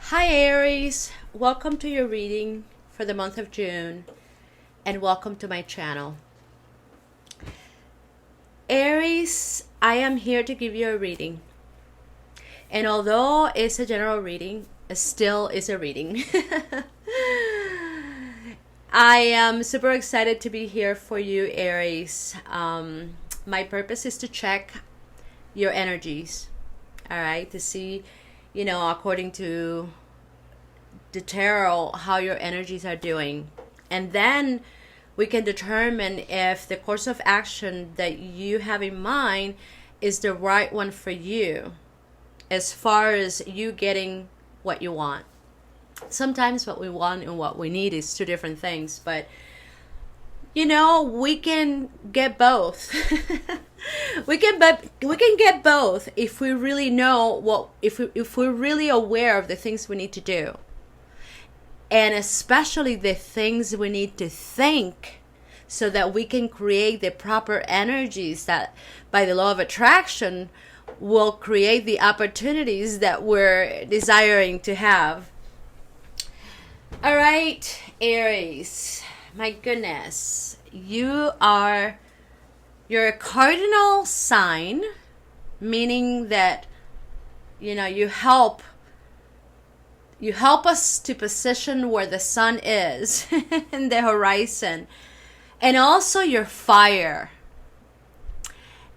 Hi Aries, welcome to your reading for the month of June and welcome to my channel. Aries, I am here to give you a reading. And although it's a general reading, it still is a reading. I am super excited to be here for you, Aries. My purpose is to check your energies, all right, to see, according to the tarot, how your energies are doing. And then we can determine if the course of action that you have in mind is the right one for you as far as you getting what you want. Sometimes what we want and what we need is two different things, but we can get both. we can get both if we really know if we're really aware of the things we need to do, and especially the things we need to think, so that we can create the proper energies that by the law of attraction will create the opportunities that we're desiring to have. All right, Aries, my goodness, you're a cardinal sign, meaning that you help us to position where the sun is in the horizon, and also your fire.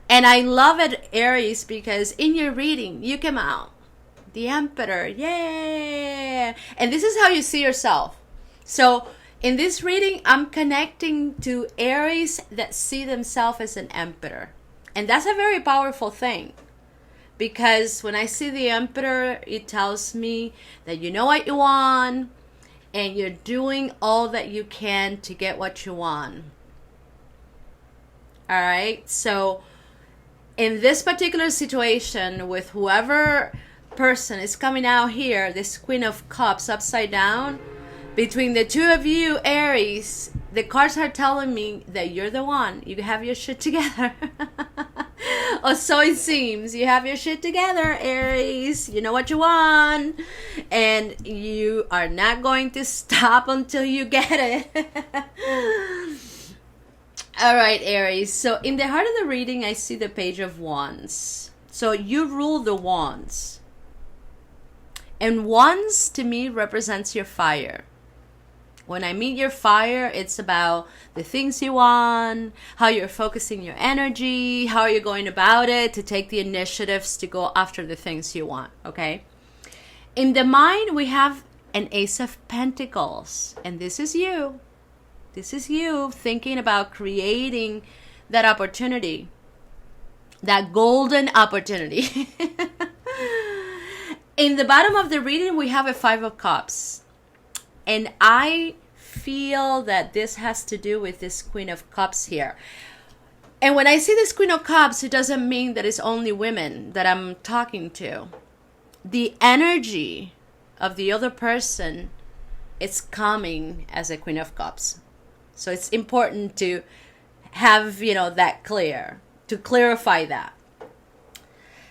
And I love it, Aries, because in your reading you came out the Emperor. Yeah. And this is how you see yourself. So in this reading, I'm connecting to Aries that see themselves as an emperor. And that's a very powerful thing. Because when I see the Emperor, it tells me that you know what you want and you're doing all that you can to get what you want. All right? So in this particular situation, with whoever person is coming out here, this Queen of Cups upside down, between the two of you, Aries, the cards are telling me that you're the one. You have your shit together. Or so it seems. You have your shit together, Aries. You know what you want. And you are not going to stop until you get it. All right, Aries. So in the heart of the reading, I see the Page of Wands. So you rule the wands. And wands to me represents your fire. When I mean your fire, it's about the things you want, how you're focusing your energy, how you're going about it to take the initiatives to go after the things you want, okay? In the mind, we have an Ace of Pentacles, and this is you. This is you thinking about creating that opportunity, that golden opportunity. In the bottom of the reading, we have a Five of Cups. And I feel that this has to do with this Queen of Cups here. And when I see this Queen of Cups, it doesn't mean that it's only women that I'm talking to. The energy of the other person is coming as a Queen of Cups. So it's important to have, that clear, to clarify that.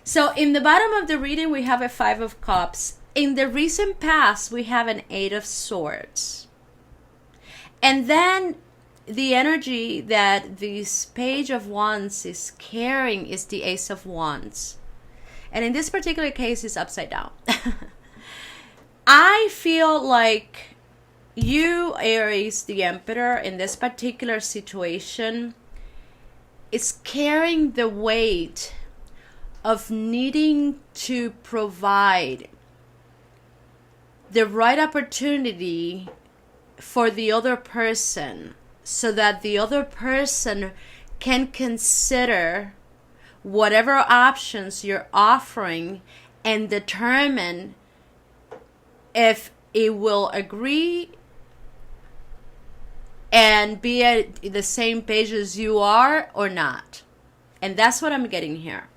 So in the bottom of the reading, we have a Five of Cups. In the recent past, we have an Eight of Swords. And then the energy that this Page of Wands is carrying is the Ace of Wands. And in this particular case, it's upside down. I feel like you, Aries, the Emperor, in this particular situation, is carrying the weight of needing to provide the right opportunity for the other person, so that the other person can consider whatever options you're offering and determine if it will agree and be at the same page as you are or not. And that's what I'm getting here.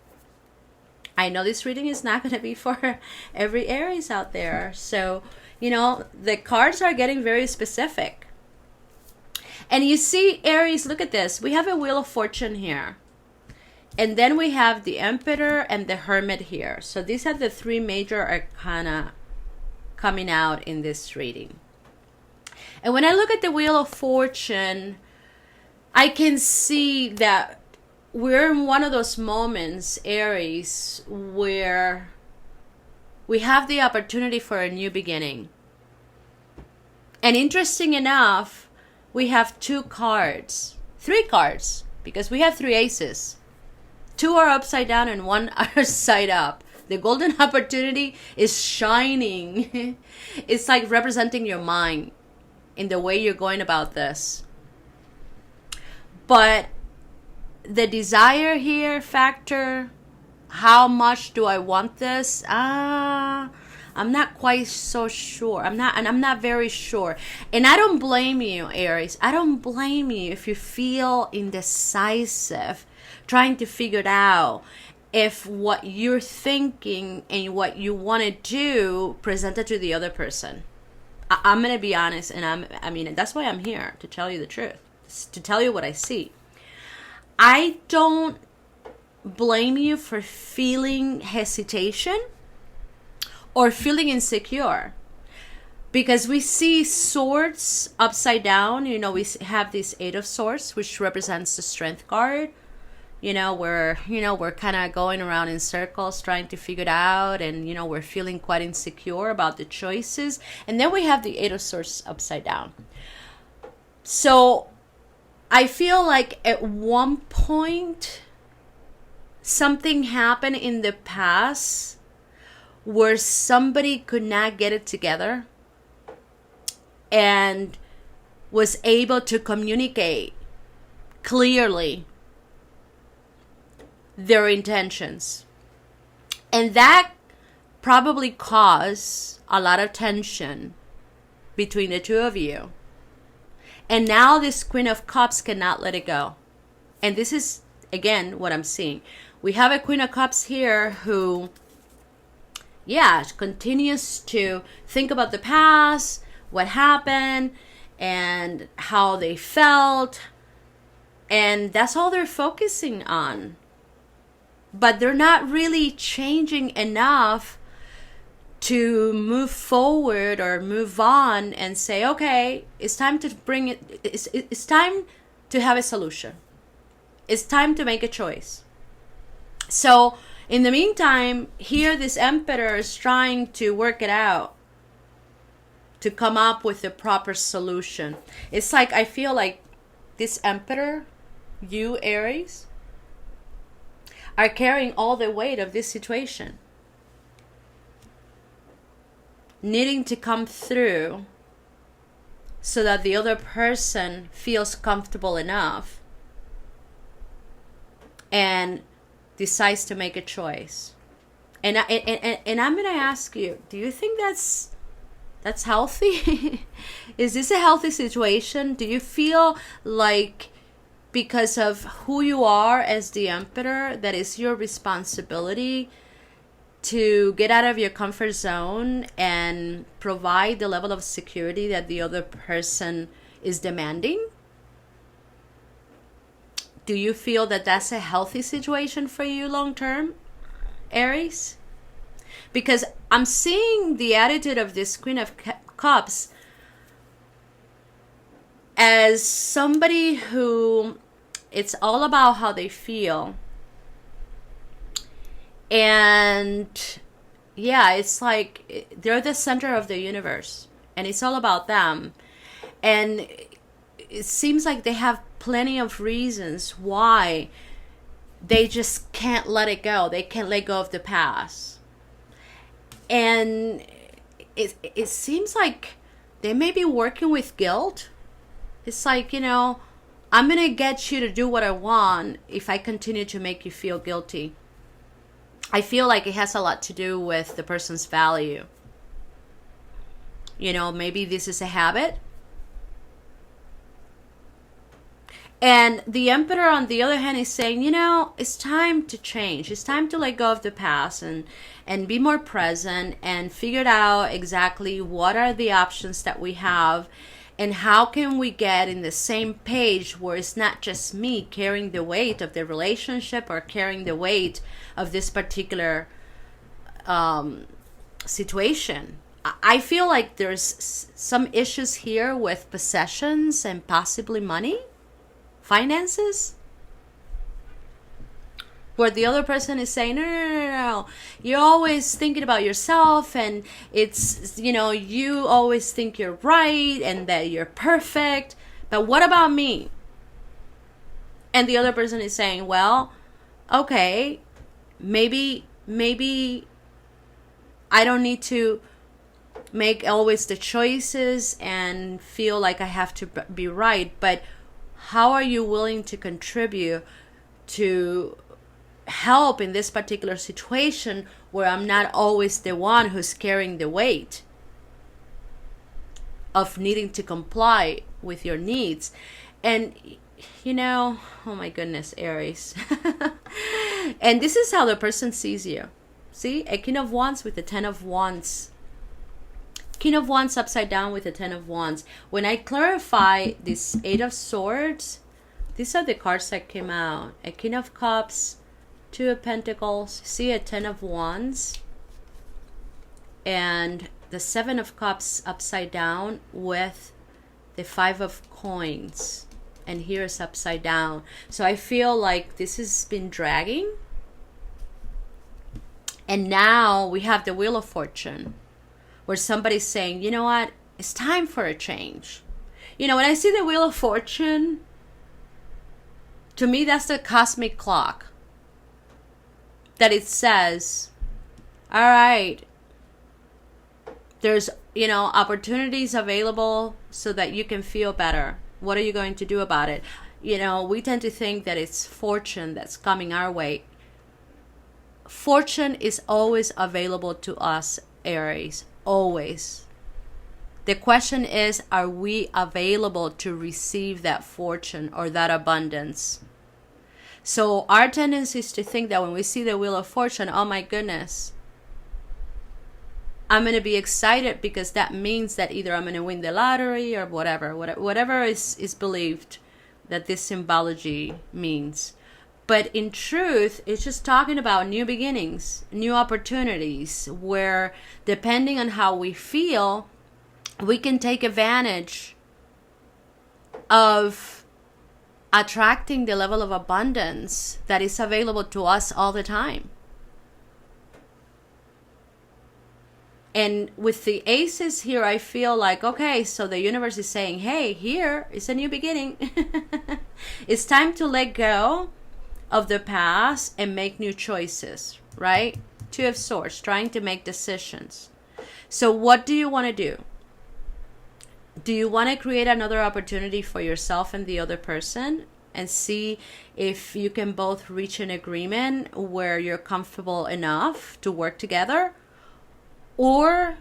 I know this reading is not going to be for every Aries out there. So, the cards are getting very specific. And you see, Aries, look at this. We have a Wheel of Fortune here. And then we have the Emperor and the Hermit here. So these are the three major arcana coming out in this reading. And when I look at the Wheel of Fortune, I can see that we're in one of those moments, Aries, where we have the opportunity for a new beginning. And interesting enough, we have 3 cards, because we have 3 aces. 2 are upside down and 1 are side up. The golden opportunity is shining. It's like representing your mind in the way you're going about this. But the desire here factor, how much do I want this? I'm not quite so sure. I'm not very sure. And I don't blame you, Aries. I don't blame you if you feel indecisive, trying to figure it out if what you're thinking and what you want to do presented to the other person. I'm going to be honest, and I mean, that's why I'm here, to tell you the truth, to tell you what I see. I don't blame you for feeling hesitation or feeling insecure, because we see swords upside down. You know, we have this 8 of swords, which represents the strength card. We're kind of going around in circles trying to figure it out, and we're feeling quite insecure about the choices. And then we have the 8 of swords upside down. So I feel like at one point something happened in the past where somebody could not get it together and was able to communicate clearly their intentions. And that probably caused a lot of tension between the 2 of you. And now this Queen of Cups cannot let it go. And this is, again, what I'm seeing. We have a Queen of Cups here who, continues to think about the past, what happened, and how they felt. And that's all they're focusing on. But they're not really changing enough to move forward or move on and say, okay, it's time to bring it. It's time to have a solution. It's time to make a choice. So in the meantime, here this Emperor is trying to work it out to come up with the proper solution. It's like, I feel like this Emperor, you Aries, are carrying all the weight of this situation, needing to come through so that the other person feels comfortable enough and decides to make a choice. And I'm going to ask you, do you think that's healthy? Is this a healthy situation? Do you feel like, because of who you are as the Emperor, that is your responsibility to get out of your comfort zone and provide the level of security that the other person is demanding? Do you feel that that's a healthy situation for you long term, Aries? Because I'm seeing the attitude of this Queen of Cups as somebody who, it's all about how they feel. And it's like they're the center of the universe and it's all about them. And it seems like they have plenty of reasons why they just can't let it go. They can't let go of the past. And it seems like they may be working with guilt. It's like, I'm going to get you to do what I want if I continue to make you feel guilty. I feel like it has a lot to do with the person's value. Maybe this is a habit. And the Emperor, on the other hand, is saying, it's time to change. It's time to let go of the past and be more present and figure out exactly what are the options that we have and how can we get in the same page where it's not just me carrying the weight of the relationship or carrying the weight of this particular situation. I feel like there's some issues here with possessions and possibly money, finances, where the other person is saying, no, you're always thinking about yourself, and it's, you always think you're right and that you're perfect, but what about me? And the other person is saying, well, okay, maybe I don't need to make always the choices and feel like I have to be right, but how are you willing to contribute to help in this particular situation where I'm not always the one who's carrying the weight of needing to comply with your needs? And oh my goodness, Aries. And this is how the person sees you. See, a King of Wands with the 10 of Wands. King of Wands upside down with the 10 of Wands. When I clarify this 8 of Swords, these are the cards that came out. A King of Cups, 2 of Pentacles, see a 10 of Wands, and the 7 of Cups upside down with the 5 of Coins. And here is upside down. So I feel like this has been dragging. And now we have the Wheel of Fortune, where somebody's saying, you know what, it's time for a change. When I see the Wheel of Fortune, to me that's the cosmic clock. That it says, all right, there's, opportunities available so that you can feel better. What are you going to do about it? We tend to think that it's fortune that's coming our way. Fortune is always available to us, Aries. Always. The question is, are we available to receive that fortune or that abundance? So our tendency is to think that when we see the Wheel of Fortune, oh my goodness, I'm going to be excited because that means that either I'm going to win the lottery or whatever is believed that this symbology means. But in truth, it's just talking about new beginnings, new opportunities, where depending on how we feel, we can take advantage of attracting the level of abundance that is available to us all the time. And with the aces here, I feel like, okay, so the universe is saying, hey, here is a new beginning. It's time to let go of the past and make new choices, right? 2 of Swords, trying to make decisions. So what do you want to do? Do you want to create another opportunity for yourself and the other person and see if you can both reach an agreement where you're comfortable enough to work together? Or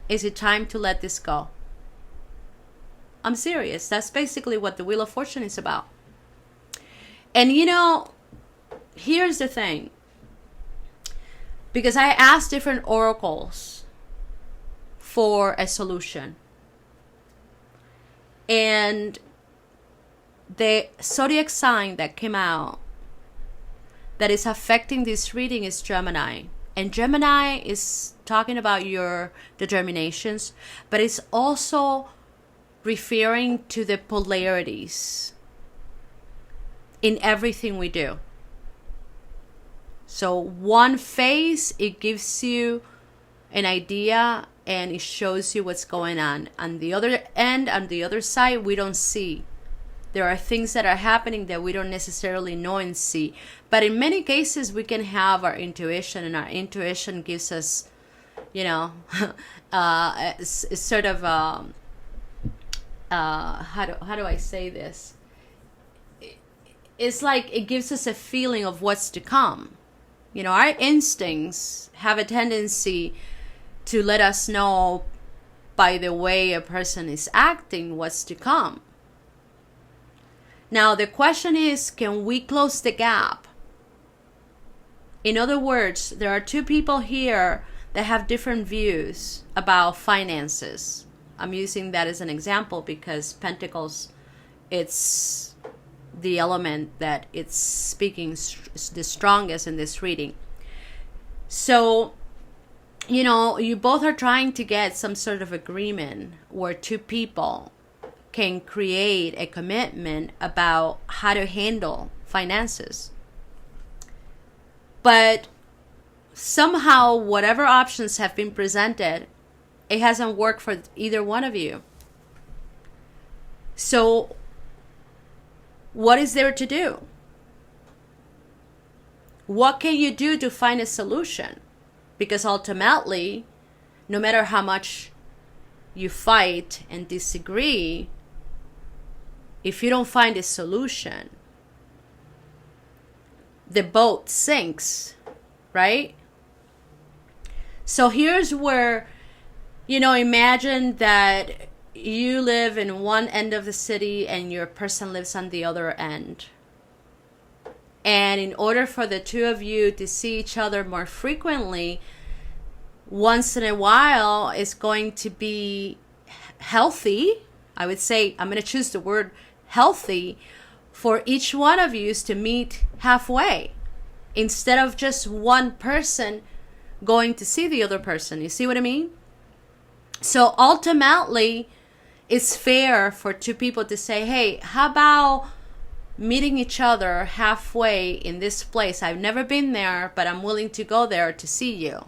is it time to let this go? I'm serious. That's basically what the Wheel of Fortune is about. And here's the thing. Because I asked different oracles for a solution. And the zodiac sign that came out that is affecting this reading is Gemini. And Gemini is talking about your determinations, but it's also referring to the polarities in everything we do. So one phase, it gives you an idea and it shows you what's going on. On the other end, on the other side, we don't see. There are things that are happening that we don't necessarily know and see. But in many cases, we can have our intuition, and our intuition gives us, sort of, how do I say this? It's like it gives us a feeling of what's to come. Our instincts have a tendency to let us know by the way a person is acting what's to come. Now, the question is, can we close the gap? In other words, there are 2 people here that have different views about finances. I'm using that as an example because Pentacles, it's the element that it's speaking the strongest in this reading. So you both are trying to get some sort of agreement where two people can create a commitment about how to handle finances. But somehow, whatever options have been presented, it hasn't worked for either one of you. So, what is there to do? What can you do to find a solution? Because ultimately, no matter how much you fight and disagree, if you don't find a solution, the boat sinks, right? So here's where, imagine that you live in one end of the city and your person lives on the other end. And in order for the two of you to see each other more frequently, once in a while is going to be healthy. I would say, I'm going to choose the word healthy, for each one of you to meet halfway instead of just one person going to see the other person. You see what I mean? So ultimately, it's fair for two people to say, hey, how about meeting each other halfway in this place? I've never been there, but I'm willing to go there to see you.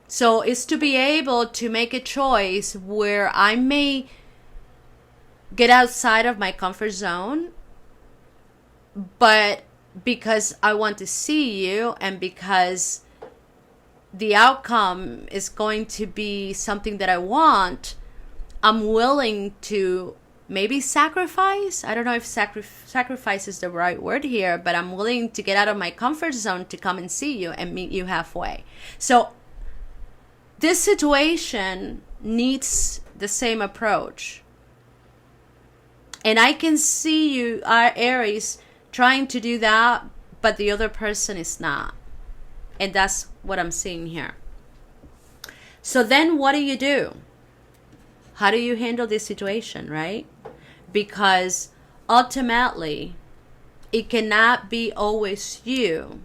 So it's to be able to make a choice where I may get outside of my comfort zone, but because I want to see you and because the outcome is going to be something that I want, I'm willing to maybe sacrifice. I don't know if sacrifice is the right word here, but I'm willing to get out of my comfort zone to come and see you and meet you halfway. So this situation needs the same approach. And I can see you, Aries, trying to do that, but the other person is not. And that's what I'm seeing here. So then what do? How do you handle this situation, right? Because ultimately, it cannot be always you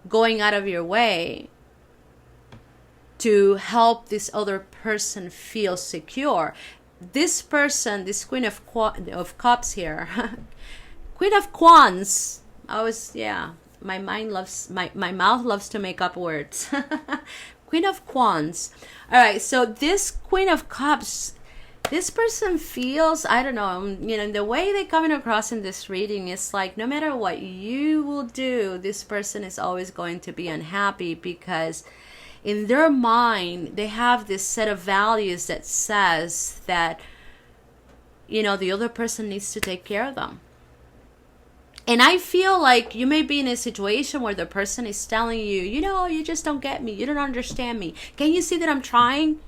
going out of your way to help this other person feel secure. This person, this Queen of Cups here, Queen of Wands, my mouth loves to make up words. Queen of Wands. All right, so this Queen of Cups, this person feels, I don't know, the way they're coming across in this reading is like no matter what you will do, this person is always going to be unhappy because in their mind, they have this set of values that says that, the other person needs to take care of them. And I feel like you may be in a situation where the person is telling you, you just don't get me. You don't understand me. Can you see that I'm trying?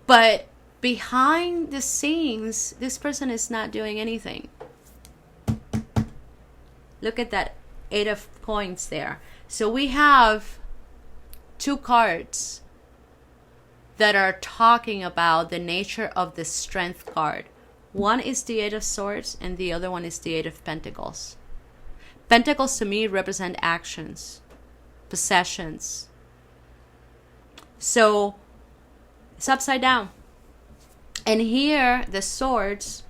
But behind the scenes, this person is not doing anything. Look at that 8 of coins there. So we have 2 cards that are talking about the nature of the Strength card. One is the 8 of Swords and the other one is the 8 of Pentacles. Pentacles to me represent actions, possessions. So it's upside down. And here the Swords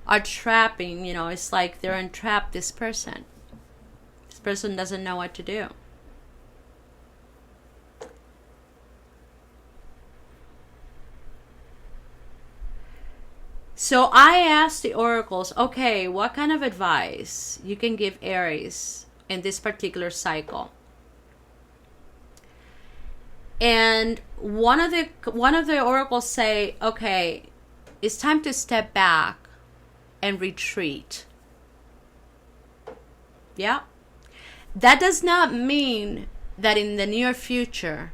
are trapping, it's like they're entrapped this person. This person doesn't know what to do. So I asked the oracles, okay, what kind of advice you can give Aries in this particular cycle? And one of the oracles say, okay, it's time to step back and retreat. Yeah. That does not mean that in the near future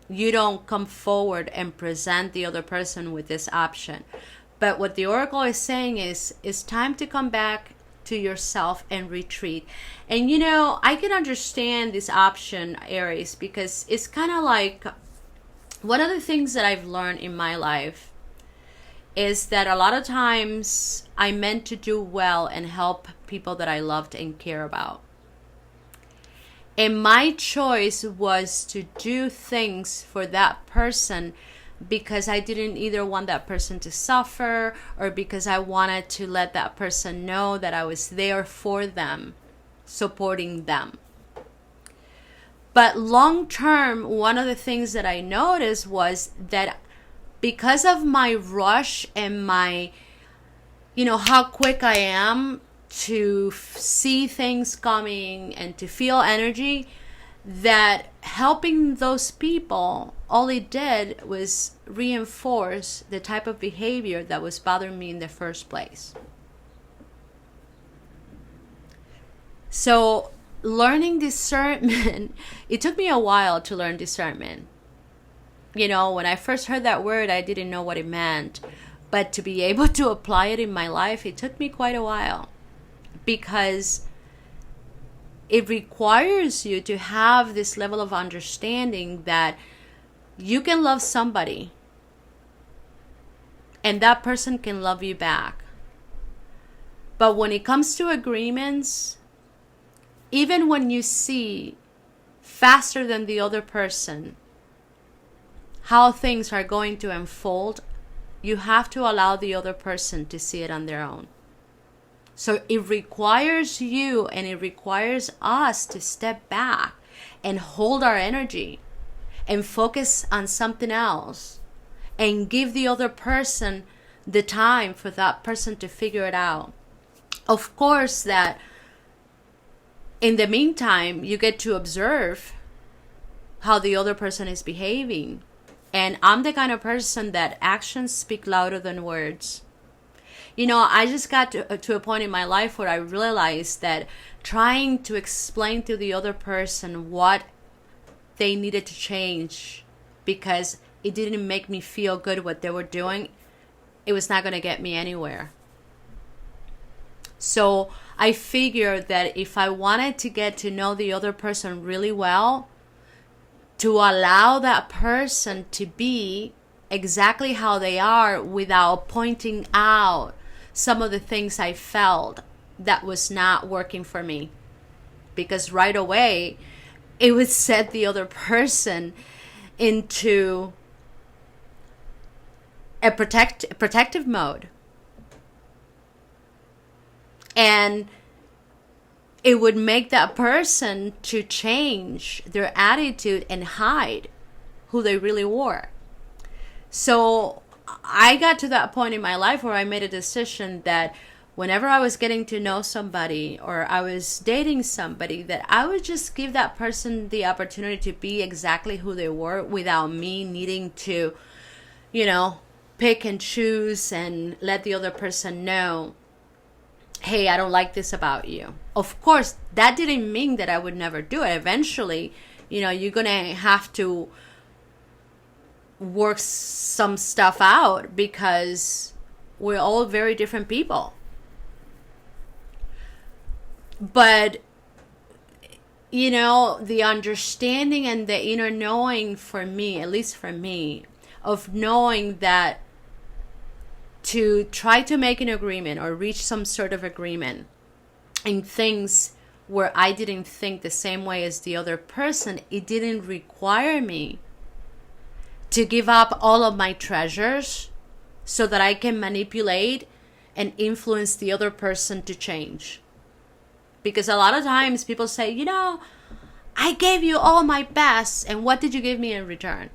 you don't come forward and present the other person with this option. But what the oracle is saying is, it's time to come back to yourself and retreat. And I can understand this option, Aries, because it's kind of like one of the things that I've learned in my life is that a lot of times I meant to do well and help people that I loved and care about. And my choice was to do things for that person because I didn't either want that person to suffer or because I wanted to let that person know that I was there for them, supporting them. But long term, one of the things that I noticed was that because of my rush and my, how quick I am to see things coming and to feel energy, that helping those people, all it did was reinforce the type of behavior that was bothering me in the first place. So learning discernment, it took me a while to learn discernment. When I first heard that word, I didn't know what it meant. But to be able to apply it in my life, it took me quite a while. Because it requires you to have this level of understanding that you can love somebody and that person can love you back. But when it comes to agreements, even when you see faster than the other person how things are going to unfold, you have to allow the other person to see it on their own. So it requires you and it requires us to step back and hold our energy and focus on something else and give the other person the time for that person to figure it out. Of course, that in the meantime, you get to observe how the other person is behaving. And I'm the kind of person that actions speak louder than words. I just got to a point in my life where I realized that trying to explain to the other person what they needed to change because it didn't make me feel good what they were doing, it was not going to get me anywhere. So I figured that if I wanted to get to know the other person really well, to allow that person to be exactly how they are without pointing out some of the things I felt that was not working for me. Because right away, it would set the other person into a protective mode. And it would make that person to change their attitude and hide who they really were. So I got to that point in my life where I made a decision that whenever I was getting to know somebody or I was dating somebody, that I would just give that person the opportunity to be exactly who they were without me needing to, pick and choose and let the other person know, hey, I don't like this about you. Of course, that didn't mean that I would never do it. Eventually, you're going to have to work some stuff out because we're all very different people. But, the understanding and the inner knowing for me, at least for me, of knowing that to try to make an agreement or reach some sort of agreement in things where I didn't think the same way as the other person, it didn't require me to give up all of my treasures so that I can manipulate and influence the other person to change. Because a lot of times people say, I gave you all my best, and what did you give me in return?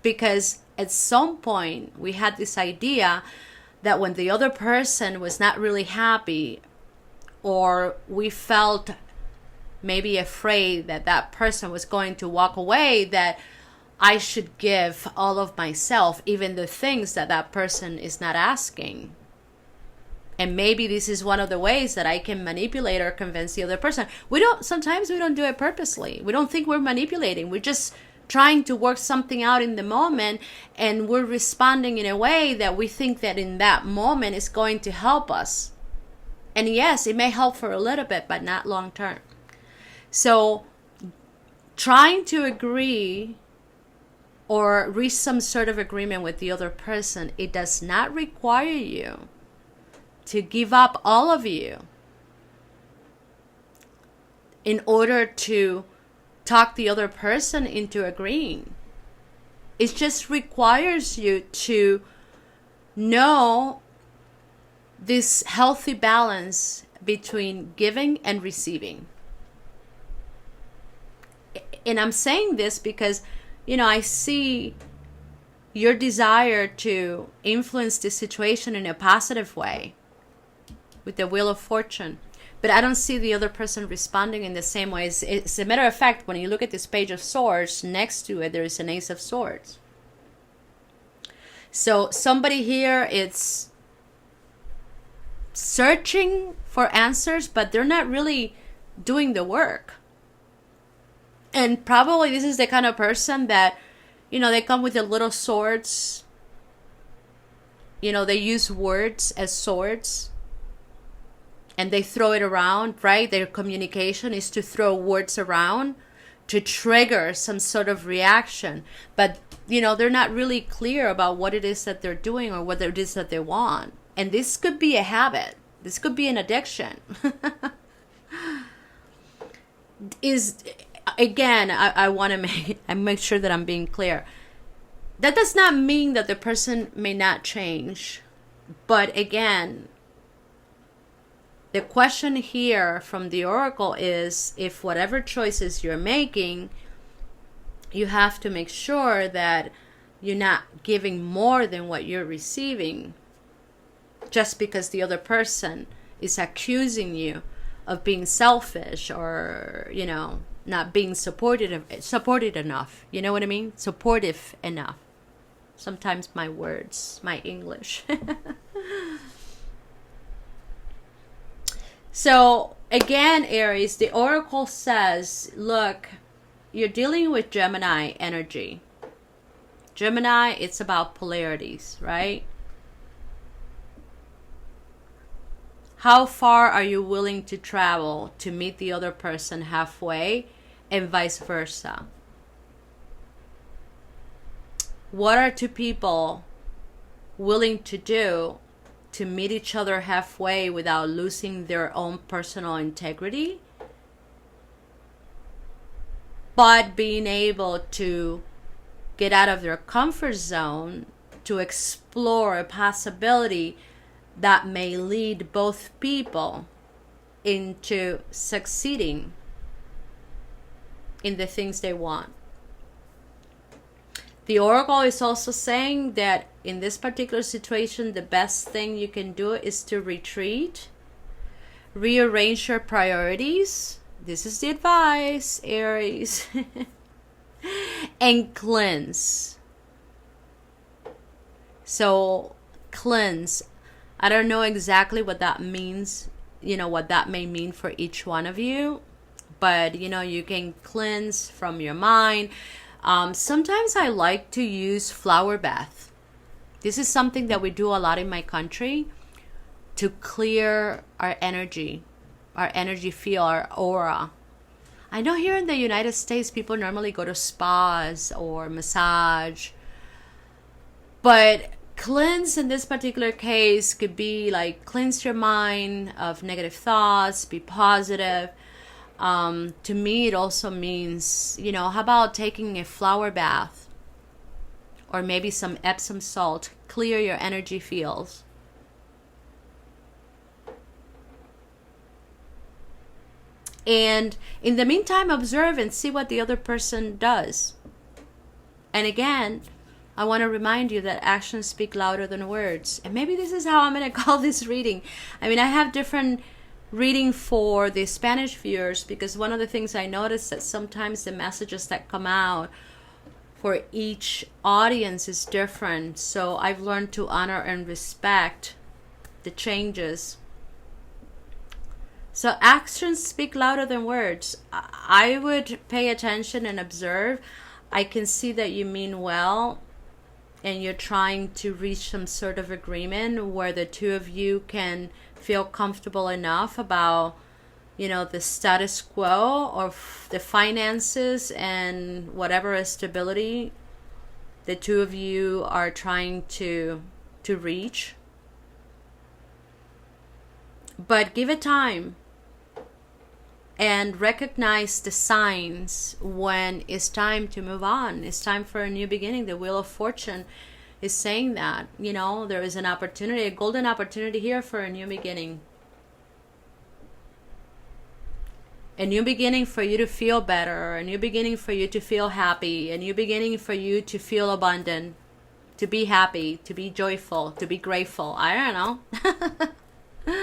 Because at some point we had this idea that when the other person was not really happy, or we felt maybe afraid that that person was going to walk away, that I should give all of myself, even the things that that person is not asking. And maybe this is one of the ways that I can manipulate or convince the other person. Sometimes we don't do it purposely. We don't think we're manipulating. We're just trying to work something out in the moment, and we're responding in a way that we think that in that moment is going to help us. And yes, it may help for a little bit, but not long term. So trying to agree or reach some sort of agreement with the other person, it does not require you to give up all of you. in order to talk the other person into agreeing. It just requires you to know this healthy balance between giving and receiving. And I'm saying this because, I see your desire to influence the situation in a positive way with the Wheel of Fortune. But I don't see the other person responding in the same way. As a matter of fact, when you look at this Page of Swords, next to it, there is an Ace of Swords. So somebody here is searching for answers, but they're not really doing the work. And probably this is the kind of person that, they come with the little swords. They use words as swords. And they throw it around, right? Their communication is to throw words around to trigger some sort of reaction. But, they're not really clear about what it is that they're doing or what it is that they want. And this could be a habit. This could be an addiction. Again, I want to make sure that I'm being clear. That does not mean that the person may not change. But again, the question here from the Oracle is, if whatever choices you're making, you have to make sure that you're not giving more than what you're receiving just because the other person is accusing you of being selfish or, not being supported enough. You know what I mean? Supportive enough. Sometimes my words, my English. So again, Aries, the Oracle says, look, you're dealing with Gemini energy. Gemini, it's about polarities, right? How far are you willing to travel to meet the other person halfway, and vice versa? What are two people willing to do to meet each other halfway without losing their own personal integrity, but being able to get out of their comfort zone to explore a possibility that may lead both people into succeeding in the things they want? The Oracle is also saying that in this particular situation, the best thing you can do is to retreat, rearrange your priorities. This is the advice, Aries. And cleanse. So, cleanse. I don't know exactly what that means, what that may mean for each one of you. But, you can cleanse from your mind. Sometimes I like to use flower bath. This is something that we do a lot in my country to clear our energy field, our aura. I know here in the United States, people normally go to spas or massage. But cleanse in this particular case could be like cleanse your mind of negative thoughts, be positive. To me, it also means, how about taking a flower bath or maybe some Epsom salt, clear your energy fields. And in the meantime, observe and see what the other person does. And again, I want to remind you that actions speak louder than words. And maybe this is how I'm going to call this reading. I have different reading for the Spanish viewers, because one of the things I noticed that sometimes the messages that come out for each audience is different. So I've learned to honor and respect the changes. So actions speak louder than words. I would pay attention and observe. I can see that you mean well and you're trying to reach some sort of agreement where the two of you can feel comfortable enough about, the status quo of the finances and whatever stability the two of you are trying to reach. But give it time. and recognize the signs when it's time to move on. It's time for a new beginning. The Wheel of Fortune is saying that, you know, there is an opportunity, a golden opportunity here for a new beginning. A new beginning for you to feel better, a new beginning for you to feel happy, a new beginning for you to feel abundant, to be happy, to be joyful, to be grateful. I don't know.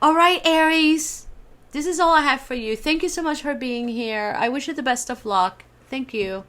All right, Aries. This is all I have for you. Thank you so much for being here. I wish you the best of luck. Thank you.